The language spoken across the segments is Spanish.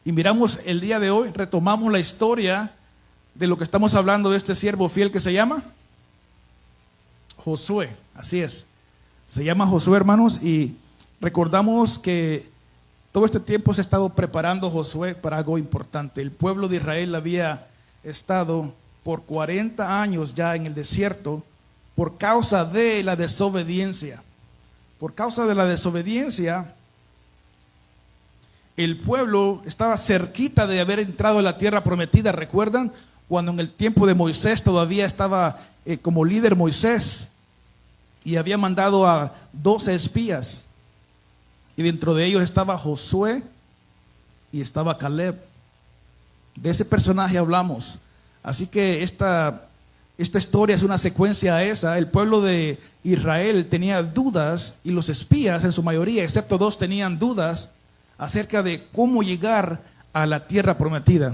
Y miramos el día de hoy, retomamos la historia de lo que estamos hablando de este siervo fiel que se llama Josué. Así es, se llama Josué, hermanos, y recordamos que todo este tiempo se ha estado preparando Josué para algo importante. El pueblo de Israel había estado por 40 años ya en el desierto por causa de la desobediencia. Por causa de la desobediencia, el pueblo estaba cerquita de haber entrado a la tierra prometida. ¿Recuerdan? Cuando en el tiempo de Moisés todavía estaba como líder Moisés y había mandado a 12 espías. Y dentro de ellos estaba Josué y estaba Caleb. De ese personaje hablamos. Así que esta historia es una secuencia a esa. El pueblo de Israel tenía dudas y los espías en su mayoría, excepto 2, tenían dudas acerca de cómo llegar a la tierra prometida.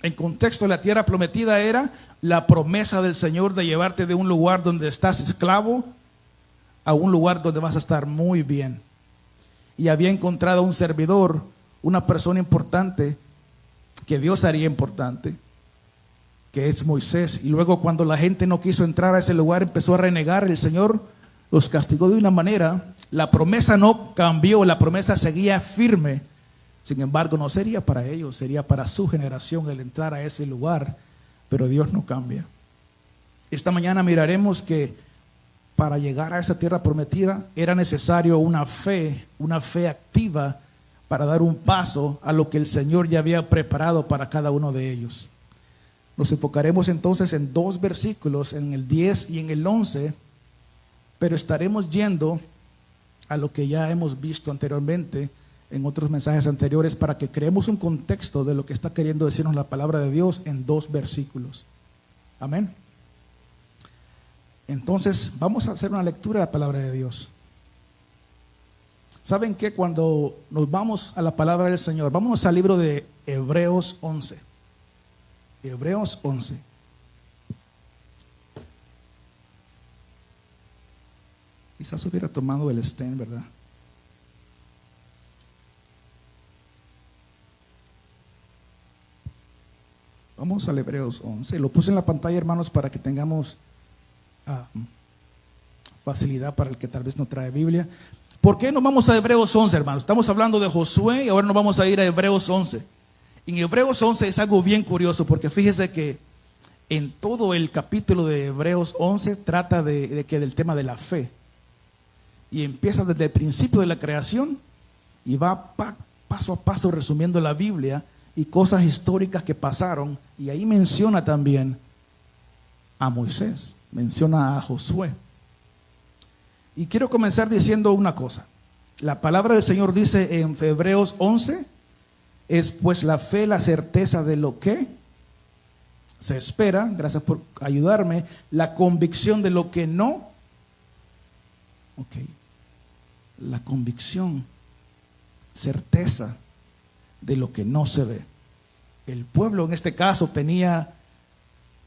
En contexto, la tierra prometida era la promesa del Señor de llevarte de un lugar donde estás esclavo a un lugar donde vas a estar muy bien. Y había encontrado un servidor, una persona importante, que Dios haría importante, que es Moisés. Y luego cuando la gente no quiso entrar a ese lugar, empezó a renegar, el Señor los castigó de una manera. La promesa no cambió, la promesa seguía firme. Sin embargo, no sería para ellos, sería para su generación el entrar a ese lugar. Pero Dios no cambia. Esta mañana miraremos que para llegar a esa tierra prometida era necesario una fe activa para dar un paso a lo que el Señor ya había preparado para cada uno de ellos. Nos enfocaremos entonces en 2 versículos, en el 10 y en el 11, pero estaremos yendo a lo que ya hemos visto anteriormente en otros mensajes anteriores para que creemos un contexto de lo que está queriendo decirnos la palabra de Dios en 2 versículos. Amén. Entonces, vamos a hacer una lectura de la palabra de Dios. ¿Saben qué? Cuando nos vamos a la palabra del Señor, vámonos al libro de Hebreos 11. Hebreos 11. Quizás hubiera tomado el stand, ¿verdad? Vamos al Hebreos 11. Lo puse en la pantalla, hermanos, para que tengamos facilidad para el que tal vez no trae Biblia. ¿Por qué nos vamos a Hebreos 11, hermanos? Estamos hablando de Josué y ahora nos vamos a ir a Hebreos 11. En Hebreos 11 es algo bien curioso porque fíjese que en todo el capítulo de Hebreos 11 trata del tema de la fe. Y empieza desde el principio de la creación y va paso a paso resumiendo la Biblia y cosas históricas que pasaron. Y ahí menciona también a Moisés, menciona a Josué. Y quiero comenzar diciendo una cosa. La palabra del Señor dice en Hebreos 11, es pues la fe, la certeza de lo que se espera, gracias por ayudarme, la convicción de lo que no. La convicción, certeza de lo que no se ve. El pueblo en este caso tenía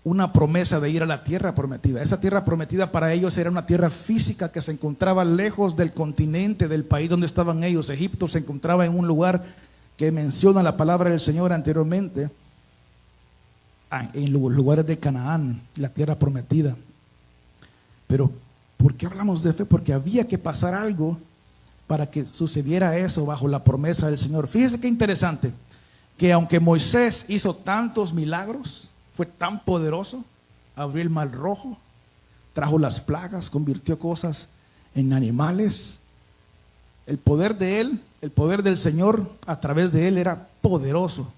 una promesa de ir a la tierra prometida. Esa tierra prometida para ellos era una tierra física que se encontraba lejos del continente, del país donde estaban ellos. Egipto se encontraba en un lugar que menciona la palabra del Señor anteriormente, en los lugares de Canaán, la tierra prometida. Pero ¿por qué hablamos de fe? Porque había que pasar algo para que sucediera eso bajo la promesa del Señor. Fíjese qué interesante, que aunque Moisés hizo tantos milagros, fue tan poderoso, abrió el mar rojo, trajo las plagas, convirtió cosas en animales. El poder de él, el poder del Señor a través de él era poderoso.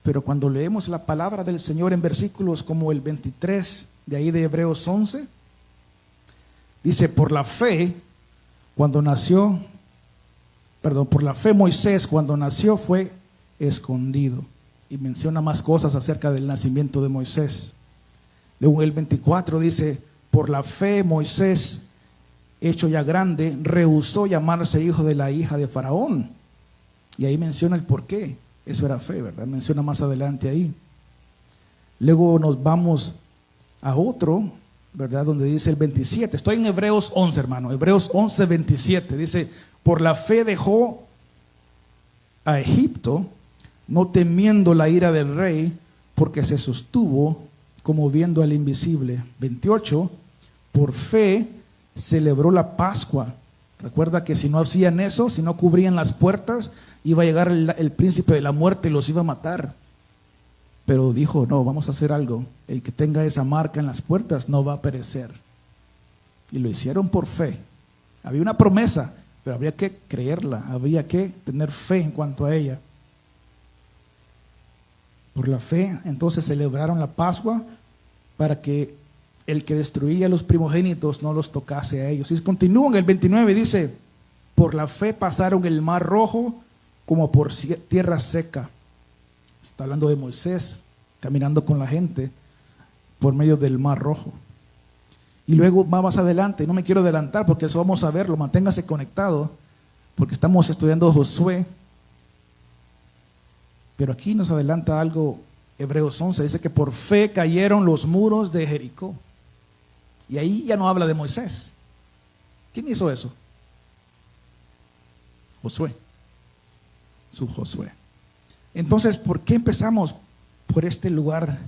Pero cuando leemos la palabra del Señor en versículos como el 23 de ahí de Hebreos 11, dice, por la fe Moisés cuando nació fue escondido. Y menciona más cosas acerca del nacimiento de Moisés. Luego el 24 dice, por la fe Moisés, hecho ya grande, rehusó llamarse hijo de la hija de Faraón. Y ahí menciona el por qué. Eso era fe, ¿verdad? Menciona más adelante ahí. Luego nos vamos a otro, ¿verdad? Donde dice el 27. Estoy en Hebreos 11, hermano. Hebreos 11, 27. Dice, por la fe dejó a Egipto, no temiendo la ira del rey, porque se sostuvo como viendo al invisible. 28, por fe celebró la Pascua. Recuerda que si no hacían eso, si no cubrían las puertas, iba a llegar el príncipe de la muerte y los iba a matar. Pero dijo, no, vamos a hacer algo. El que tenga esa marca en las puertas no va a perecer. Y lo hicieron por fe. Había una promesa, pero había que creerla, había que tener fe en cuanto a ella. Por la fe, entonces celebraron la Pascua para que el que destruía a los primogénitos no los tocase a ellos. Y continúa en el 29, dice, por la fe pasaron el mar rojo como por tierra seca. Está hablando de Moisés caminando con la gente por medio del mar rojo. Y luego va más adelante, no me quiero adelantar porque eso vamos a verlo, manténgase conectado, porque estamos estudiando Josué. Pero aquí nos adelanta algo, Hebreos 11, dice que por fe cayeron los muros de Jericó. Y ahí ya no habla de Moisés. ¿Quién hizo eso? Josué, su Josué. Entonces, ¿por qué empezamos por este lugar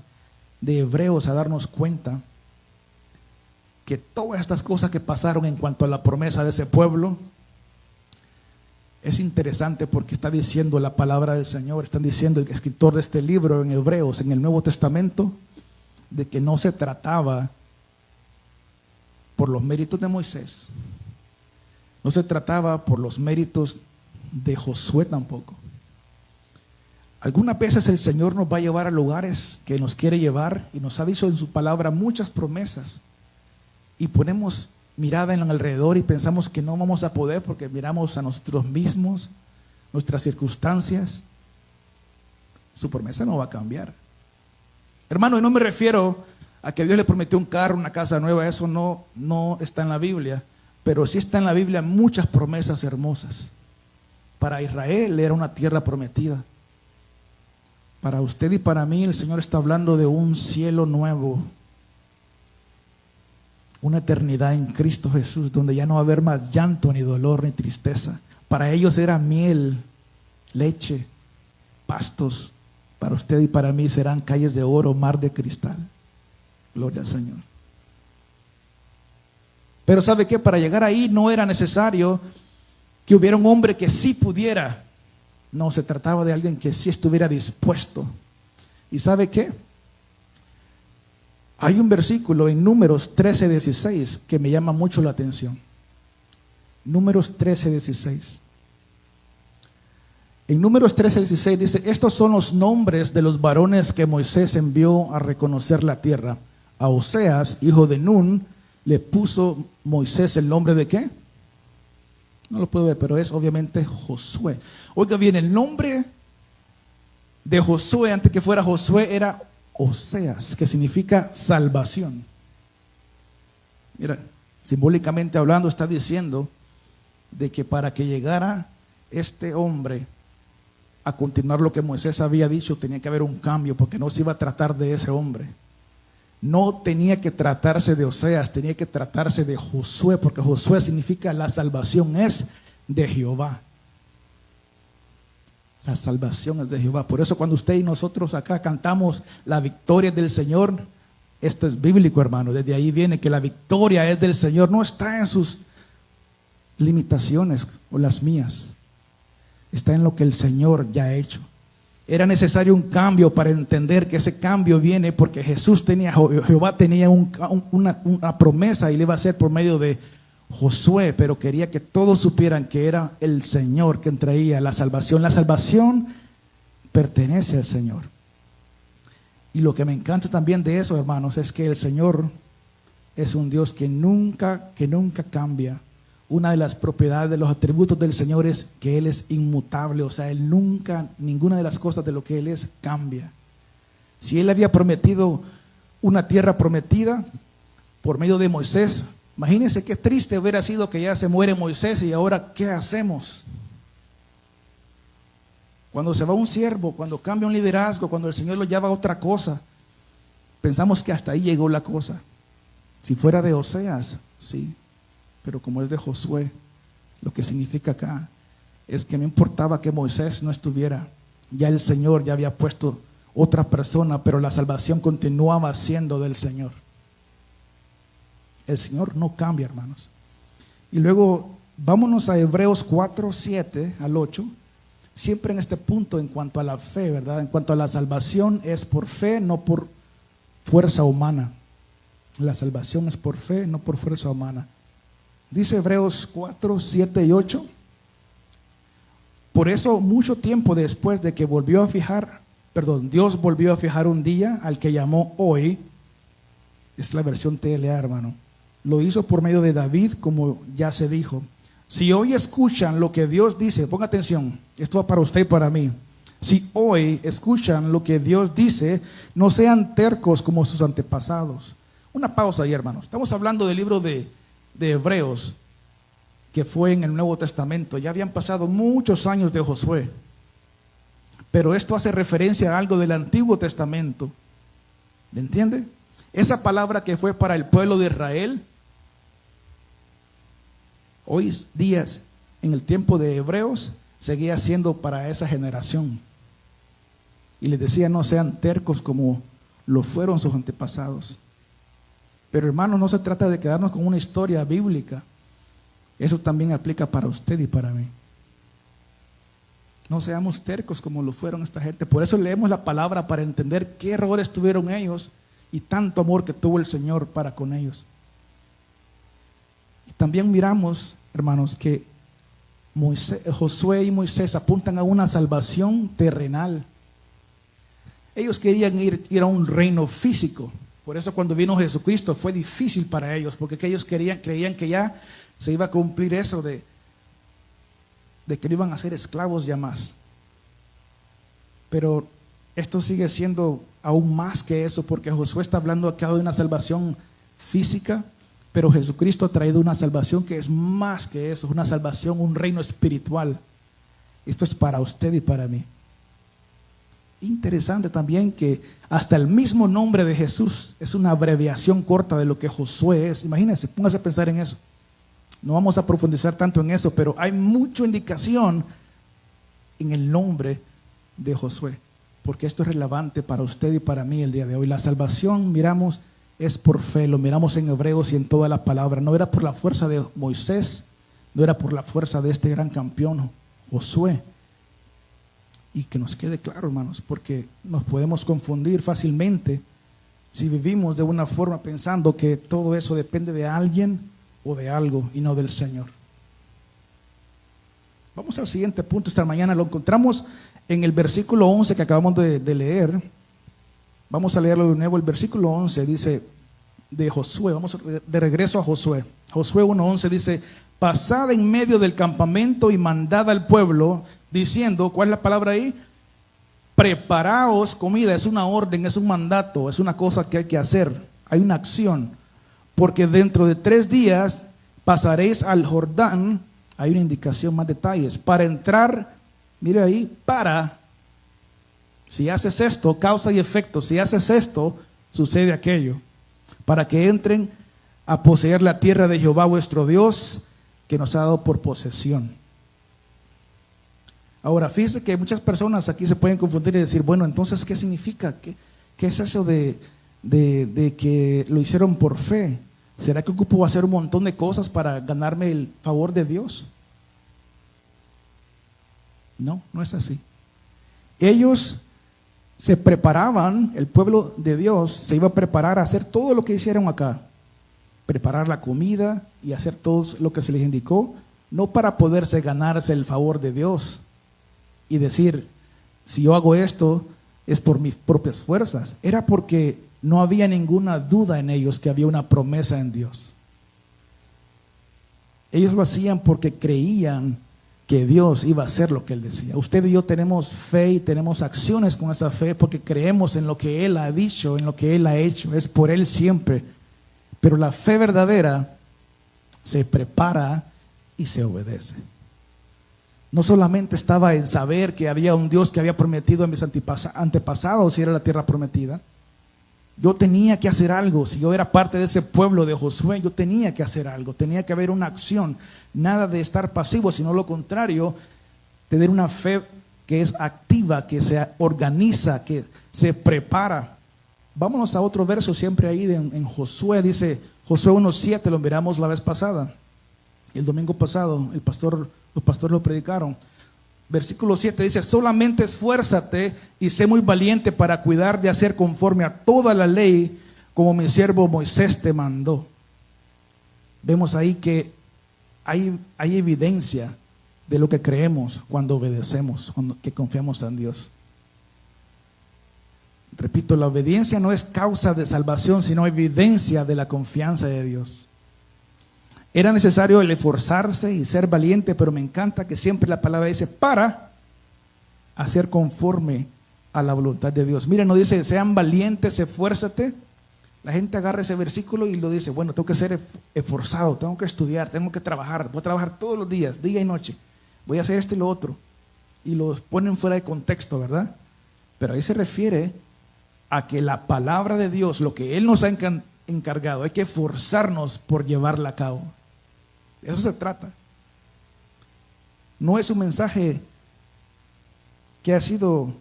de Hebreos a darnos cuenta que todas estas cosas que pasaron en cuanto a la promesa de ese pueblo? Es interesante porque está diciendo la palabra del Señor, está diciendo el escritor de este libro en Hebreos, en el Nuevo Testamento, de que no se trataba por los méritos de Moisés, no se trataba por los méritos de Josué tampoco. Algunas veces el Señor nos va a llevar a lugares que nos quiere llevar y nos ha dicho en su palabra muchas promesas y ponemos mirada en el alrededor y pensamos que no vamos a poder porque miramos a nosotros mismos, nuestras circunstancias. Su promesa no va a cambiar. Hermano, y no me refiero a que Dios le prometió un carro, una casa nueva, eso no está en la Biblia, pero sí está en la Biblia muchas promesas hermosas. Para Israel era una tierra prometida. Para usted y para mí el Señor está hablando de un cielo nuevo, una eternidad en Cristo Jesús, donde ya no va a haber más llanto, ni dolor, ni tristeza. Para ellos era miel, leche, pastos. Para usted y para mí serán calles de oro, mar de cristal. Gloria al Señor. Pero ¿sabe qué? Para llegar ahí no era necesario que hubiera un hombre que sí pudiera. No, se trataba de alguien que sí estuviera dispuesto. ¿Y sabe qué? Hay un versículo en Números 13:16 que me llama mucho la atención. Números 13:16. En Números 13:16 dice, estos son los nombres de los varones que Moisés envió a reconocer la tierra. A Oseas, hijo de Nun, le puso Moisés el nombre de ¿qué? No lo puedo ver, pero es obviamente Josué. Oiga bien, el nombre de Josué, antes que fuera Josué, era Oseas, que significa salvación. Mira, simbólicamente hablando, está diciendo de que para que llegara este hombre a continuar lo que Moisés había dicho, tenía que haber un cambio, porque no se iba a tratar de ese hombre. No tenía que tratarse de Oseas, tenía que tratarse de Josué, porque Josué significa la salvación es de Jehová. La salvación es de Jehová. Por eso cuando usted y nosotros acá cantamos la victoria del Señor, esto es bíblico, hermano. Desde ahí viene que la victoria es del Señor, no está en sus limitaciones o las mías. Está en lo que el Señor ya ha hecho. Era necesario un cambio para entender que ese cambio viene porque Jehová tenía una promesa y le iba a hacer por medio de Josué, pero quería que todos supieran que era el Señor quien traía la salvación. La salvación pertenece al Señor. Y lo que me encanta también de eso, hermanos, es que el Señor es un Dios que nunca cambia. Una de las propiedades de los atributos del Señor es que Él es inmutable, o sea, Él nunca, ninguna de las cosas de lo que Él es cambia. Si Él había prometido una tierra prometida por medio de Moisés, imagínense qué triste hubiera sido que ya se muere Moisés y ahora ¿qué hacemos? Cuando se va un siervo, cuando cambia un liderazgo, cuando el Señor lo lleva a otra cosa, pensamos que hasta ahí llegó la cosa. Si fuera de Oseas, sí. Pero como es de Josué, lo que significa acá es que no importaba que Moisés no estuviera, Ya el Señor ya había puesto otra persona, pero la salvación continuaba siendo del Señor. El Señor no cambia, hermanos. Y luego vámonos a Hebreos 4, 7 al 8. Siempre en este punto en cuanto a la fe, ¿verdad? En cuanto a la salvación es por fe, no por fuerza humana. La salvación es por fe, no por fuerza humana. Dice Hebreos 4, 7 y 8. Por eso mucho tiempo después de que Dios volvió a fijar un día al que llamó hoy. Es la versión TLA, hermano. Lo hizo por medio de David, como ya se dijo. Si hoy escuchan lo que Dios dice, ponga atención, esto va para usted y para mí. Si hoy escuchan lo que Dios dice, no sean tercos como sus antepasados. Una pausa ahí, hermanos. Estamos hablando del libro de Hebreos, que fue en el Nuevo Testamento. Ya habían pasado muchos años de Josué, pero esto hace referencia a algo del Antiguo Testamento. ¿Me entiende? Esa palabra que fue para el pueblo de Israel, hoy días, en el tiempo de Hebreos, seguía siendo para esa generación. Y les decía, no sean tercos como lo fueron sus antepasados. Pero hermanos, no se trata de quedarnos con una historia bíblica. Eso también aplica para usted y para mí. No seamos tercos como lo fueron esta gente. Por eso leemos la palabra, para entender qué errores tuvieron ellos y tanto amor que tuvo el Señor para con ellos. Y también miramos, hermanos, que Josué y Moisés apuntan a una salvación terrenal. Ellos querían ir a un reino físico. Por eso cuando vino Jesucristo fue difícil para ellos, porque ellos creían que ya se iba a cumplir eso de que no iban a ser esclavos ya más. Pero esto sigue siendo aún más que eso, porque Josué está hablando acá de una salvación física, pero Jesucristo ha traído una salvación que es más que eso, una salvación, un reino espiritual. Esto es para usted y para mí. Interesante también que hasta el mismo nombre de Jesús es una abreviación corta de lo que Josué es. Imagínense, póngase a pensar en eso. No vamos a profundizar tanto en eso, pero hay mucha indicación en el nombre de Josué, porque esto es relevante para usted y para mí el día de hoy. La salvación, miramos, es por fe. Lo miramos en Hebreos y en toda la palabra. No era por la fuerza de Moisés, no era por la fuerza de este gran campeón Josué. Y que nos quede claro, hermanos, porque nos podemos confundir fácilmente si vivimos de una forma pensando que todo eso depende de alguien o de algo y no del Señor. Vamos al siguiente punto esta mañana. Lo encontramos en el versículo 11 que acabamos de leer. Vamos a leerlo de nuevo. El versículo 11 dice de Josué. Vamos de regreso a Josué. Josué 1:11 dice: pasad en medio del campamento y mandad al pueblo, diciendo, ¿cuál es la palabra ahí? Preparaos comida. Es una orden, es un mandato, es una cosa que hay que hacer. Hay una acción. Porque dentro de 3 días pasaréis al Jordán. Hay una indicación, más detalles. Para entrar, mire ahí, si haces esto, causa y efecto. Si haces esto, sucede aquello. Para que entren a poseer la tierra de Jehová vuestro Dios, que nos ha dado por posesión. Ahora, fíjese que muchas personas aquí se pueden confundir y decir, bueno, entonces, ¿qué significa? ¿Qué es eso de que lo hicieron por fe? ¿Será que ocupo hacer un montón de cosas para ganarme el favor de Dios? No, no es así. Ellos se preparaban, el pueblo de Dios se iba a preparar a hacer todo lo que hicieron acá. Preparar la comida y hacer todo lo que se les indicó, no para poderse ganarse el favor de Dios y decir, si yo hago esto es por mis propias fuerzas. Era porque no había ninguna duda en ellos que había una promesa en Dios. Ellos lo hacían porque creían que Dios iba a hacer lo que Él decía. Usted y yo tenemos fe y tenemos acciones con esa fe porque creemos en lo que Él ha dicho, en lo que Él ha hecho. Es por Él siempre. Pero la fe verdadera se prepara y se obedece. No solamente estaba en saber que había un Dios que había prometido a mis antepasados si era la tierra prometida. Yo tenía que hacer algo. Si yo era parte de ese pueblo de Josué, yo tenía que hacer algo. Tenía que haber una acción. Nada de estar pasivo, sino lo contrario, tener una fe que es activa, que se organiza, que se prepara. Vámonos a otro verso siempre ahí en Josué, dice Josué 1:7, lo miramos la vez pasada, el domingo pasado, los pastores lo predicaron. Versículo 7 dice: solamente esfuérzate y sé muy valiente para cuidar de hacer conforme a toda la ley, como mi siervo Moisés te mandó. Vemos ahí que hay evidencia de lo que creemos cuando obedecemos, cuando que confiamos en Dios. Repito, la obediencia no es causa de salvación, sino evidencia de la confianza de Dios. Era necesario el esforzarse y ser valiente, pero me encanta que siempre la palabra dice para hacer conforme a la voluntad de Dios. Mira, no dice sean valientes, esfuérzate. La gente agarra ese versículo y lo dice: bueno, tengo que ser esforzado, tengo que estudiar, tengo que trabajar, voy a trabajar todos los días, día y noche, voy a hacer esto y lo otro. Y lo ponen fuera de contexto, ¿verdad? Pero ahí se refiere a que la palabra de Dios, lo que Él nos ha encargado, hay que esforzarnos por llevarla a cabo. De eso se trata. No es un mensaje que ha sido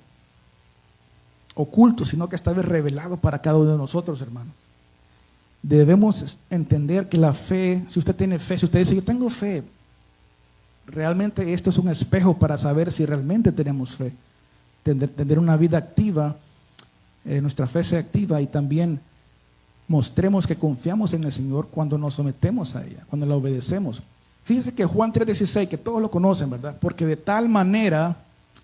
oculto, sino que está revelado para cada uno de nosotros, hermanos. Debemos entender que la fe, si usted tiene fe, si usted dice yo tengo fe, realmente esto es un espejo para saber si realmente tenemos fe. Tener una vida activa, nuestra fe sea activa, y también mostremos que confiamos en el Señor cuando nos sometemos a ella, cuando la obedecemos. Fíjense que Juan 3:16, que todos lo conocen, ¿verdad? Porque de tal manera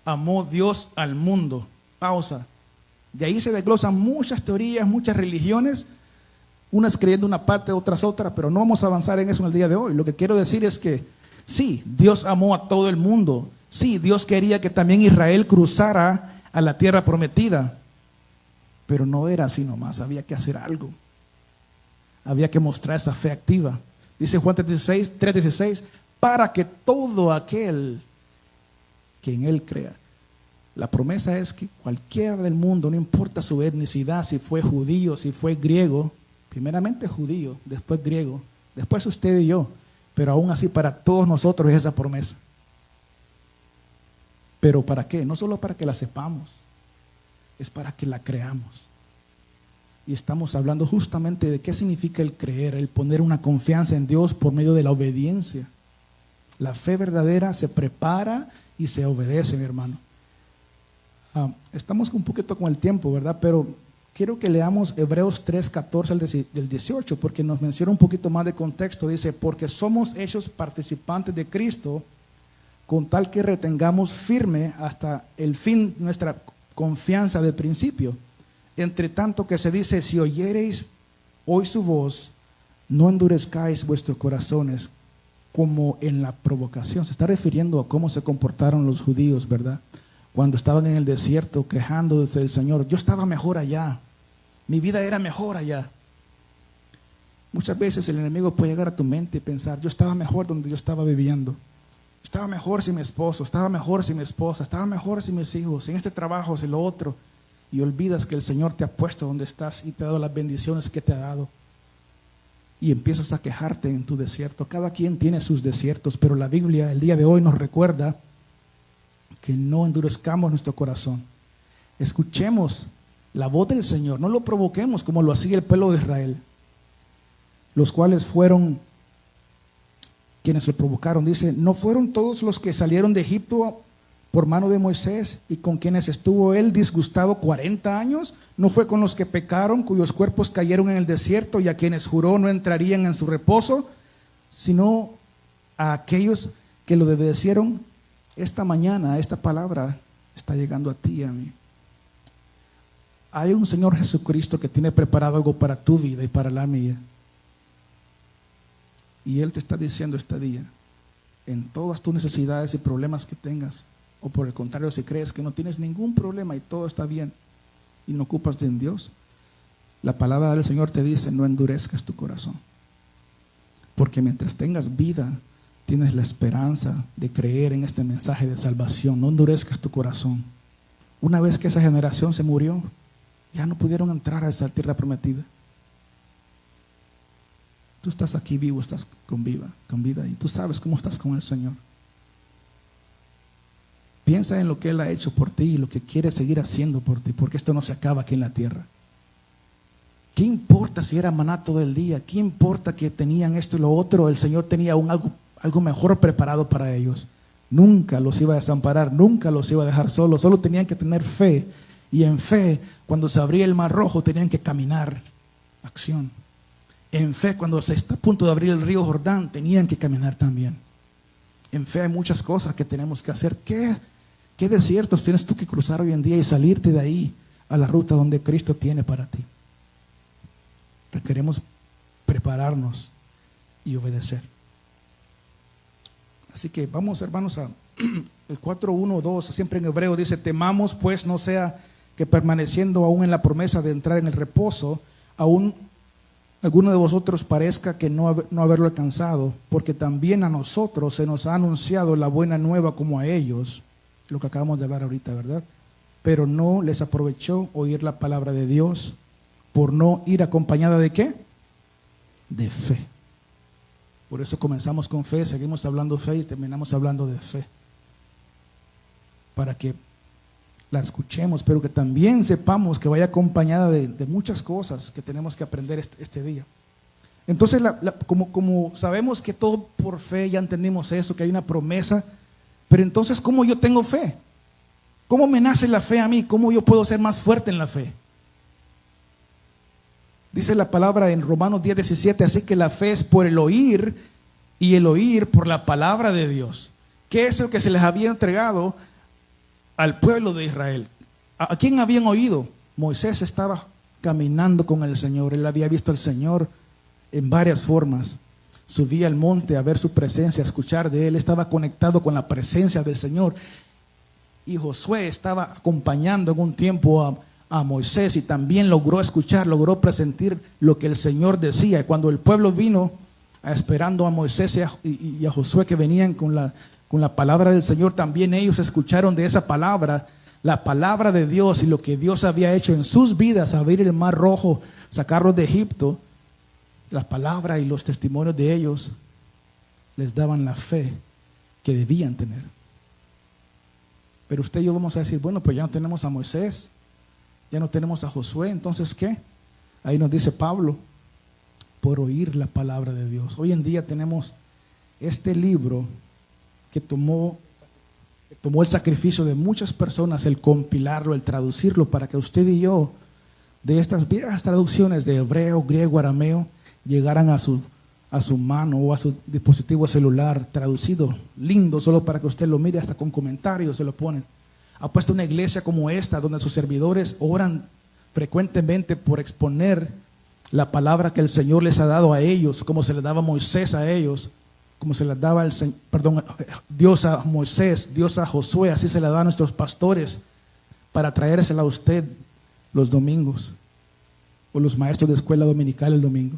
amó Dios al mundo. Pausa. De ahí se desglosan muchas teorías, muchas religiones, unas creyendo una parte, otras otra, pero no vamos a avanzar en eso en el día de hoy. Lo que quiero decir es que sí, Dios amó a todo el mundo. Sí, Dios quería que también Israel cruzara a la tierra prometida, pero no era así nomás, había que hacer algo. Había que mostrar esa fe activa. Dice Juan 3:16, para que todo aquel que en Él crea. La promesa es que cualquiera del mundo, no importa su etnicidad, si fue judío, si fue griego, primeramente judío, después griego, después usted y yo, pero aún así para todos nosotros es esa promesa. ¿Pero para qué? No solo para que la sepamos, es para que la creamos. Y estamos hablando justamente de qué significa el creer, el poner una confianza en Dios por medio de la obediencia. La fe verdadera se prepara y se obedece, mi hermano. Estamos un poquito con el tiempo, ¿verdad? Pero quiero que leamos Hebreos 3:14 al 18, porque nos menciona un poquito más de contexto. Dice: porque somos hechos participantes de Cristo, con tal que retengamos firme hasta el fin nuestra confianza del principio. Entre tanto que se dice: si oyereis hoy su voz, no endurezcáis vuestros corazones como en la provocación. Se está refiriendo a cómo se comportaron los judíos, ¿verdad? Cuando estaban en el desierto quejándose del Señor. Yo estaba mejor allá, mi vida era mejor allá. Muchas veces el enemigo puede llegar a tu mente y pensar: yo estaba mejor donde yo estaba viviendo, estaba mejor sin mi esposo, estaba mejor sin mi esposa, estaba mejor sin mis hijos, en este trabajo, sin lo otro. Y olvidas que el Señor te ha puesto donde estás y te ha dado las bendiciones que te ha dado. Y empiezas a quejarte en tu desierto. Cada quien tiene sus desiertos, pero la Biblia el día de hoy nos recuerda que no endurezcamos nuestro corazón. Escuchemos la voz del Señor, no lo provoquemos como lo hacía el pueblo de Israel, los cuales fueron quienes lo provocaron. Dice: ¿no fueron todos los que salieron de Egipto por mano de Moisés y con quienes estuvo él disgustado 40 años? ¿No fue con los que pecaron, cuyos cuerpos cayeron en el desierto, y a quienes juró no entrarían en su reposo, sino a aquellos que lo obedecieron? Esta mañana esta palabra está llegando a ti y a mí. Hay un Señor Jesucristo que tiene preparado algo para tu vida y para la mía. Y Él te está diciendo este día, en todas tus necesidades y problemas que tengas, o por el contrario, si crees que no tienes ningún problema y todo está bien y no ocupas de en Dios, la palabra del Señor te dice: no endurezcas tu corazón, porque mientras tengas vida tienes la esperanza de creer en este mensaje de salvación. No endurezcas tu corazón. Una vez que esa generación se murió, ya no pudieron entrar a esa tierra prometida. Tú estás aquí vivo, estás con vida, y tú sabes cómo estás con el Señor. Piensa en lo que Él ha hecho por ti y lo que quiere seguir haciendo por ti, porque esto no se acaba aquí en la tierra. ¿Qué importa si era maná todo el día? ¿Qué importa que tenían esto y lo otro? El Señor tenía algo mejor preparado para ellos. Nunca los iba a desamparar, nunca los iba a dejar solos. Solo tenían que tener fe. Y en fe, cuando se abría el mar rojo, tenían que caminar. Acción. En fe, cuando se está a punto de abrir el río Jordán, tenían que caminar también. En fe hay muchas cosas que tenemos que hacer. ¿Qué desiertos tienes tú que cruzar hoy en día y salirte de ahí a la ruta donde Cristo tiene para ti? Requeremos prepararnos y obedecer. Así que vamos, hermanos, a el 4:1-2, siempre en hebreo dice: temamos pues no sea que permaneciendo aún en la promesa de entrar en el reposo, aún alguno de vosotros parezca que no haberlo alcanzado, porque también a nosotros se nos ha anunciado la buena nueva como a ellos, lo que acabamos de hablar ahorita, ¿verdad? Pero no les aprovechó oír la palabra de Dios, por no ir acompañada ¿de qué? De fe. Por eso comenzamos con fe, seguimos hablando fe y terminamos hablando de fe. Para que la escuchemos, pero que también sepamos que vaya acompañada de muchas cosas que tenemos que aprender este día. Entonces, como sabemos que todo por fe, ya entendimos eso, que hay una promesa, pero entonces, ¿cómo yo tengo fe? ¿Cómo me nace la fe a mí? ¿Cómo yo puedo ser más fuerte en la fe? Dice la palabra en Romanos 10:17, así que la fe es por el oír y el oír por la palabra de Dios. ¿Qué es lo que se les había entregado al pueblo de Israel? ¿A quién habían oído? Moisés estaba caminando con el Señor, él había visto al Señor en varias formas. Subía al monte a ver su presencia, a escuchar de él, estaba conectado con la presencia del Señor. Y Josué estaba acompañando en un tiempo a Moisés y también logró escuchar, logró presentir lo que el Señor decía. Y cuando el pueblo vino esperando a Moisés y a Josué que venían con la palabra del Señor, también ellos escucharon de esa palabra, la palabra de Dios y lo que Dios había hecho en sus vidas, abrir el mar rojo, sacarlos de Egipto. La palabra y los testimonios de ellos les daban la fe que debían tener. Pero usted y yo vamos a decir, bueno, pues ya no tenemos a Moisés, ya no tenemos a Josué, entonces ¿qué? Ahí nos dice Pablo, por oír la palabra de Dios. Hoy en día tenemos este libro que tomó el sacrificio de muchas personas, el compilarlo, el traducirlo, para que usted y yo, de estas viejas traducciones de hebreo, griego, arameo, llegaran a su mano o a su dispositivo celular traducido, lindo, solo para que usted lo mire, hasta con comentarios se lo ponen. Ha puesto una iglesia como esta, donde sus servidores oran frecuentemente por exponer la palabra que el Señor les ha dado a ellos, como se le daba a Moisés a ellos, como se le daba Dios a Moisés, Dios a Josué, así se le da a nuestros pastores, para traérsela a usted los domingos, o los maestros de escuela dominical el domingo.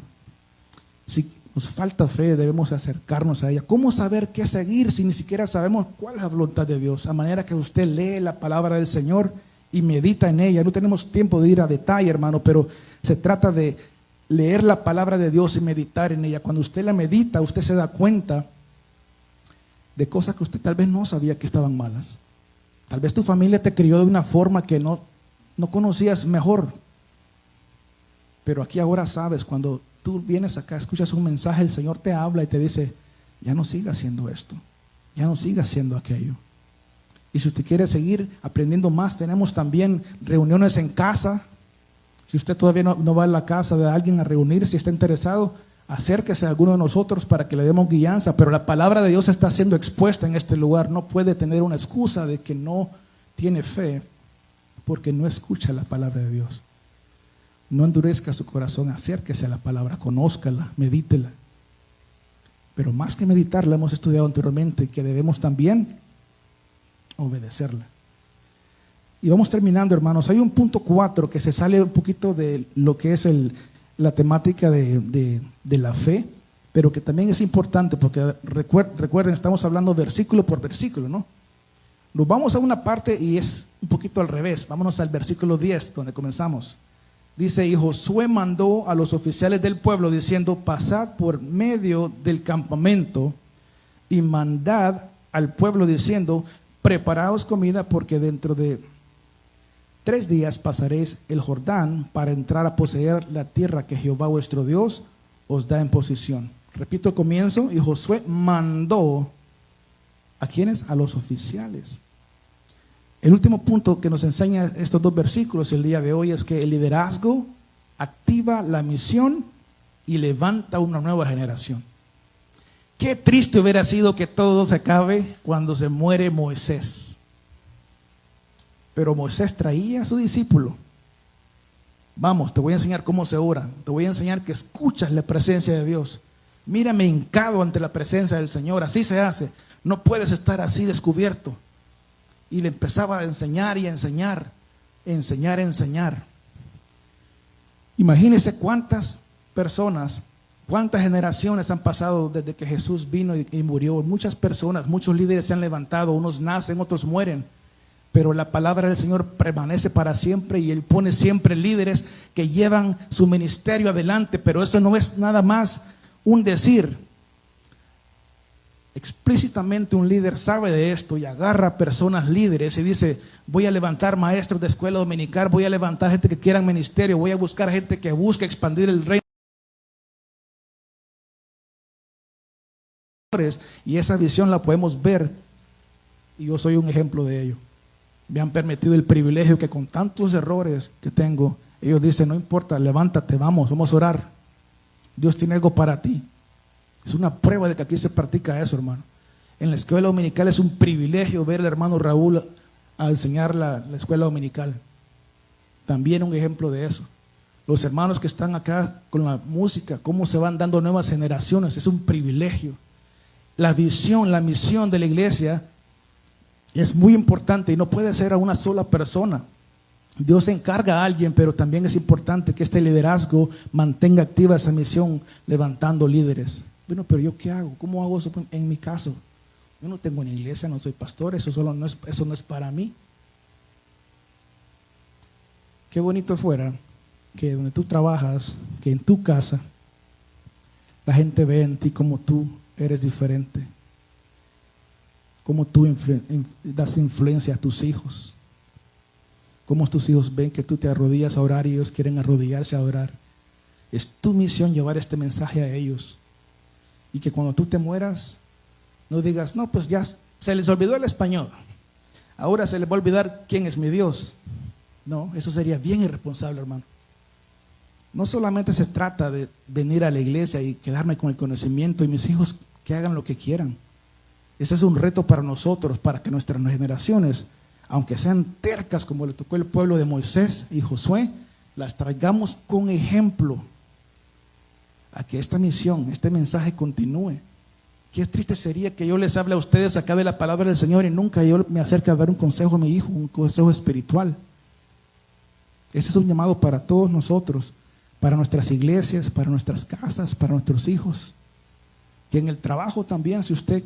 Si nos falta fe, debemos acercarnos a ella. ¿Cómo saber qué seguir si ni siquiera sabemos cuál es la voluntad de Dios? A manera que usted lee la palabra del Señor y medita en ella. No tenemos tiempo de ir a detalle, hermano, pero se trata de leer la palabra de Dios y meditar en ella. Cuando usted la medita, usted se da cuenta de cosas que usted tal vez no sabía que estaban malas. Tal vez tu familia te crió de una forma que no conocías mejor. Pero aquí ahora sabes, cuando tú vienes acá, escuchas un mensaje, el Señor te habla y te dice, ya no siga haciendo esto, ya no siga haciendo aquello. Y si usted quiere seguir aprendiendo más, tenemos también reuniones en casa. Si usted todavía no va a la casa de alguien a reunirse, si está interesado, acérquese a alguno de nosotros para que le demos guianza. Pero la palabra de Dios está siendo expuesta en este lugar. No puede tener una excusa de que no tiene fe porque no escucha la palabra de Dios. No endurezca su corazón, acérquese a la palabra, conózcala, medítela. Pero más que meditarla, hemos estudiado anteriormente que debemos también obedecerla. Y vamos terminando, hermanos. Hay un punto 4 que se sale un poquito de lo que es la temática de la fe, pero que también es importante porque recuerden, estamos hablando versículo por versículo, ¿no? Nos vamos a una parte y es un poquito al revés. Vámonos al versículo 10, donde comenzamos. Dice, y Josué mandó a los oficiales del pueblo diciendo, pasad por medio del campamento y mandad al pueblo diciendo, preparaos comida porque dentro de 3 días pasaréis el Jordán para entrar a poseer la tierra que Jehová vuestro Dios os da en posesión. Repito el comienzo, y Josué mandó, ¿a quiénes? A los oficiales. El último punto que nos enseña estos 2 versículos el día de hoy es que el liderazgo activa la misión y levanta una nueva generación. Qué triste hubiera sido que todo se acabe cuando se muere Moisés. Pero Moisés traía a su discípulo. Vamos, te voy a enseñar cómo se ora. Te voy a enseñar que escuchas la presencia de Dios. Mírame hincado ante la presencia del Señor. Así se hace. No puedes estar así descubierto. Y le empezaba a enseñar y a enseñar. Enseñar. Imagínense cuántas personas, cuántas generaciones han pasado desde que Jesús vino y murió. Muchas personas, muchos líderes se han levantado. Unos nacen, otros mueren. Pero la palabra del Señor permanece para siempre y Él pone siempre líderes que llevan su ministerio adelante. Pero eso no es nada más un decir. Explícitamente un líder sabe de esto y agarra personas líderes y dice: voy a levantar maestros de escuela dominical, voy a levantar gente que quiera ministerio, voy a buscar gente que busque expandir el reino. Y esa visión la podemos ver y yo soy un ejemplo de ello. Me han permitido el privilegio que con tantos errores que tengo, ellos dicen: no importa, levántate, vamos a orar. Dios tiene algo para ti. Es una prueba de que aquí se practica eso, hermano. En la escuela dominical es un privilegio ver al hermano Raúl a enseñar la escuela dominical. También un ejemplo de eso. Los hermanos que están acá con la música, cómo se van dando nuevas generaciones, es un privilegio. La visión, la misión de la iglesia es muy importante y no puede ser a una sola persona. Dios encarga a alguien, pero también es importante que este liderazgo mantenga activa esa misión, levantando líderes. Bueno, pero ¿yo qué hago? ¿Cómo hago eso en mi caso? Yo no tengo una iglesia, no soy pastor, eso no es para mí. Qué bonito fuera que donde tú trabajas, que en tu casa, la gente ve en ti como tú eres diferente. Cómo tú das influencia a tus hijos. Cómo tus hijos ven que tú te arrodillas a orar y ellos quieren arrodillarse a orar. Es tu misión llevar este mensaje a ellos. Y que cuando tú te mueras, no digas: no, pues ya se les olvidó el español. Ahora se les va a olvidar quién es mi Dios. No, eso sería bien irresponsable, hermano. No solamente se trata de venir a la iglesia y quedarme con el conocimiento y mis hijos que hagan lo que quieran. Ese es un reto para nosotros, para que nuestras generaciones, aunque sean tercas como le tocó el pueblo de Moisés y Josué, las traigamos con ejemplo a que esta misión, este mensaje continúe. Qué triste sería que yo les hable a ustedes acá de la palabra del Señor y nunca yo me acerque a dar un consejo a mi hijo, un consejo espiritual. Ese es un llamado para todos nosotros, para nuestras iglesias, para nuestras casas, para nuestros hijos. Que en el trabajo también, si usted,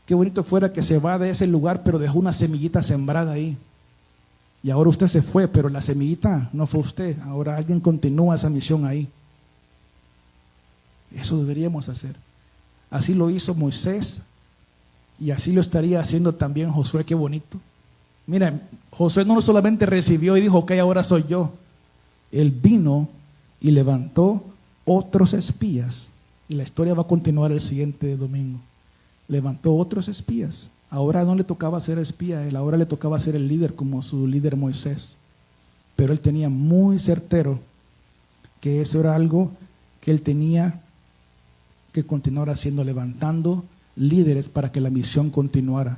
qué bonito fuera que se va de ese lugar, pero dejó una semillita sembrada ahí. Y ahora usted se fue, pero la semillita no fue usted. Ahora alguien continúa esa misión ahí. Eso deberíamos hacer. Así lo hizo Moisés y así lo estaría haciendo también Josué. Qué bonito. Mira, Josué no solamente recibió y dijo: ok, ahora soy yo. Él vino y levantó otros espías. Y la historia va a continuar el siguiente domingo. Levantó otros espías. Ahora no le tocaba ser espía a él, ahora le tocaba ser el líder como su líder Moisés. Pero él tenía muy certero que eso era algo que él tenía que continuar haciendo, levantando líderes para que la misión continuara.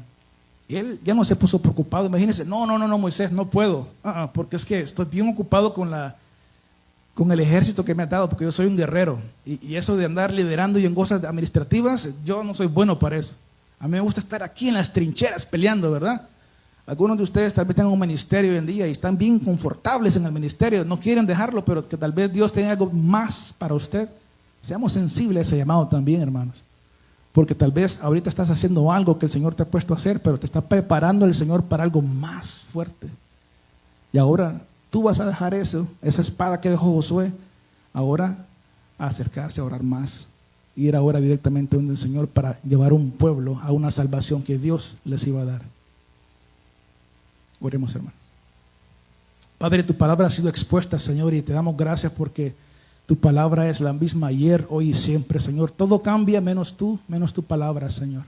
Él ya no se puso preocupado. Imagínense: no, Moisés, no puedo, porque es que estoy bien ocupado con el ejército que me ha dado, porque yo soy un guerrero, y eso de andar liderando y en cosas administrativas, yo no soy bueno para eso. A mí me gusta estar aquí en las trincheras peleando, ¿verdad? Algunos de ustedes tal vez tengan un ministerio hoy en día y están bien confortables en el ministerio, no quieren dejarlo, pero que tal vez Dios tenga algo más para usted. Seamos sensibles a ese llamado también, hermanos, porque tal vez ahorita estás haciendo algo que el Señor te ha puesto a hacer, pero te está preparando el Señor para algo más fuerte. Y ahora tú vas a dejar eso, esa espada que dejó Josué, ahora a acercarse a orar más, ir ahora directamente donde el Señor para llevar un pueblo a una salvación que Dios les iba a dar. Oremos, hermano. Padre, tu palabra ha sido expuesta, Señor, y te damos gracias porque tu palabra es la misma ayer, hoy y siempre, Señor. Todo cambia menos tú, menos tu palabra, Señor.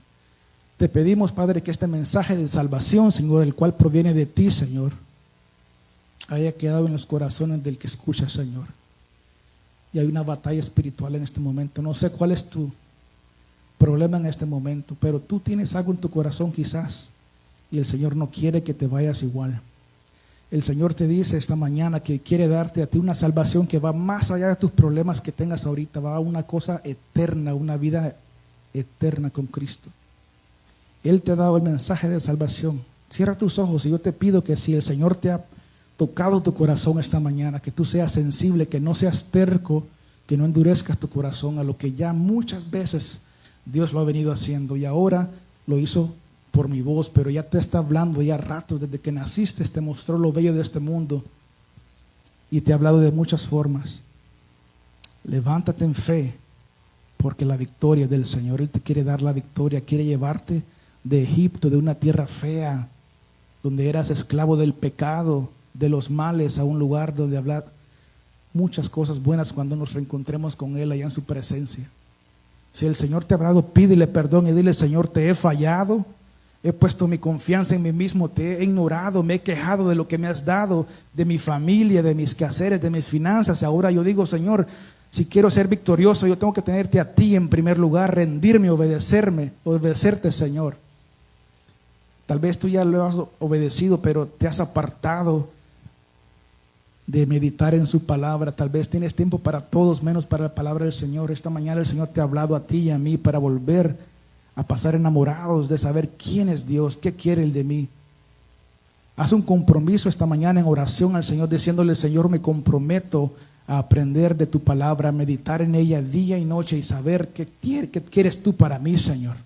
Te pedimos, Padre, que este mensaje de salvación, Señor, el cual proviene de ti, Señor, haya quedado en los corazones del que escucha, Señor. Y hay una batalla espiritual en este momento. No sé cuál es tu problema en este momento, pero tú tienes algo en tu corazón quizás, y el Señor no quiere que te vayas igual. El Señor te dice esta mañana que quiere darte a ti una salvación que va más allá de tus problemas que tengas ahorita, va a una cosa eterna, una vida eterna con Cristo. Él te ha dado el mensaje de salvación. Cierra tus ojos y yo te pido que si el Señor te ha tocado tu corazón esta mañana, que tú seas sensible, que no seas terco, que no endurezcas tu corazón a lo que ya muchas veces Dios lo ha venido haciendo y ahora lo hizo por mi voz, pero ya te está hablando ya ratos, desde que naciste te mostró lo bello de este mundo y te ha hablado de muchas formas. Levántate en fe, porque la victoria del Señor, Él te quiere dar la victoria, quiere llevarte de Egipto, de una tierra fea, donde eras esclavo del pecado, de los males, a un lugar donde habla muchas cosas buenas cuando nos reencontremos con Él allá en su presencia. Si el Señor te ha hablado, pídele perdón y dile: Señor, te he fallado, he puesto mi confianza en mí mismo, te he ignorado, me he quejado de lo que me has dado, de mi familia, de mis quehaceres, de mis finanzas. Ahora yo digo: Señor, si quiero ser victorioso, yo tengo que tenerte a ti en primer lugar, rendirme, obedecerte, Señor. Tal vez tú ya lo has obedecido, pero te has apartado de meditar en su palabra. Tal vez tienes tiempo para todos menos para la palabra del Señor. Esta mañana el Señor te ha hablado a ti y a mí para volver a pasar enamorados de saber quién es Dios, qué quiere Él de mí. Haz un compromiso esta mañana en oración al Señor, diciéndole: Señor, me comprometo a aprender de tu palabra, a meditar en ella día y noche y saber qué quieres tú para mí, Señor.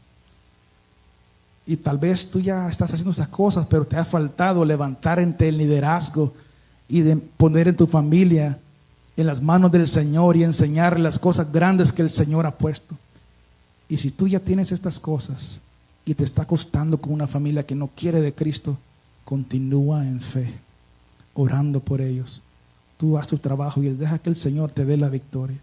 Y tal vez tú ya estás haciendo esas cosas, pero te ha faltado levantar ante el liderazgo y de poner en tu familia en las manos del Señor y enseñar las cosas grandes que el Señor ha puesto. Y si tú ya tienes estas cosas y te está costando con una familia que no quiere de Cristo, continúa en fe, orando por ellos. Tú haz tu trabajo y deja que el Señor te dé la victoria.